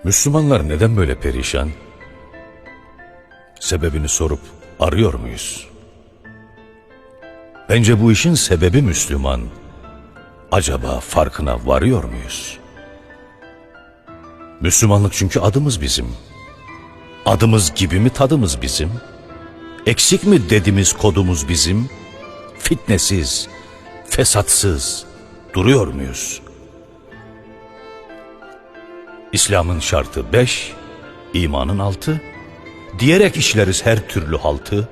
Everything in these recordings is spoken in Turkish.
Müslümanlar neden böyle perişan? Sebebini sorup arıyor muyuz? Bence bu işin sebebi Müslüman. Acaba farkına varıyor muyuz? Müslümanlık çünkü adımız bizim. Adımız gibi mi tadımız bizim? Eksik mi dediğimiz kodumuz bizim? Fitnesiz, fesatsız duruyor muyuz? İslam'ın şartı 5, imanın 6, diyerek işleriz her türlü haltı.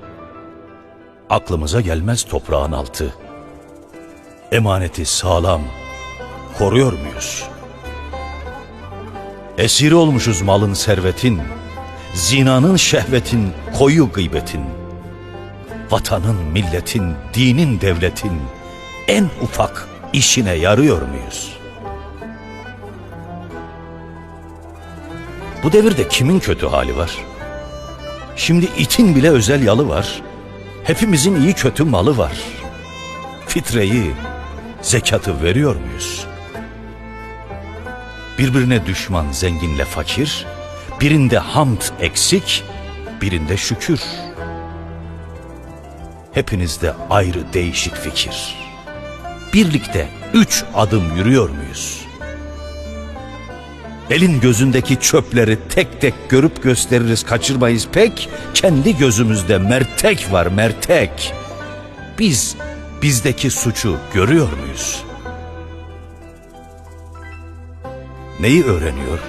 Aklımıza gelmez toprağın altı. Emaneti sağlam koruyor muyuz? Esiri olmuşuz malın servetin, zinanın şehvetin, koyu gıybetin. Vatanın, milletin, dinin, devletin en ufak işine yarıyor muyuz? Bu devirde kimin kötü hali var? Şimdi itin bile özel yalı var. Hepimizin iyi kötü malı var. Fitreyi, zekatı veriyor muyuz? Birbirine düşman zenginle fakir, birinde hamd eksik, birinde şükür. Hepinizde ayrı değişik fikir. Birlikte 3 adım yürüyor muyuz? Elin gözündeki çöpleri tek tek görüp gösteririz, kaçırmayız pek. Kendi gözümüzde mertek var, mertek. Biz bizdeki suçu görüyor muyuz? Neyi öğreniyor?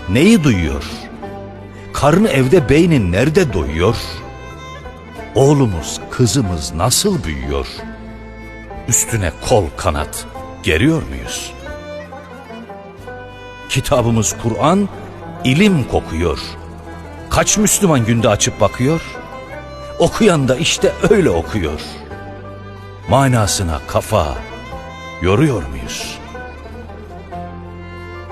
Neyi duyuyor? Karnı evde, beynin nerede doyuyor? Oğlumuz, kızımız nasıl büyüyor? Üstüne kol kanat geriyor muyuz? Kitabımız Kur'an, ilim kokuyor. Kaç Müslüman günde açıp bakıyor? Okuyan da işte öyle okuyor. Manasına kafa yoruyor muyuz?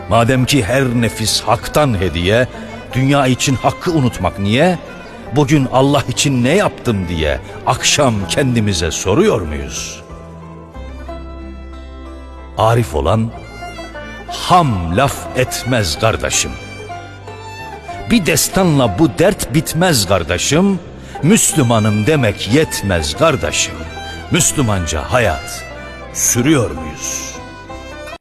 Madem ki her nefis haktan hediye, dünya için hakkı unutmak niye? Bugün Allah için ne yaptım diye akşam kendimize soruyor muyuz? Arif olan ham laf etmez kardeşim. Bir destanla bu dert bitmez kardeşim. Müslümanım demek yetmez kardeşim. Müslümanca hayat sürüyor muyuz?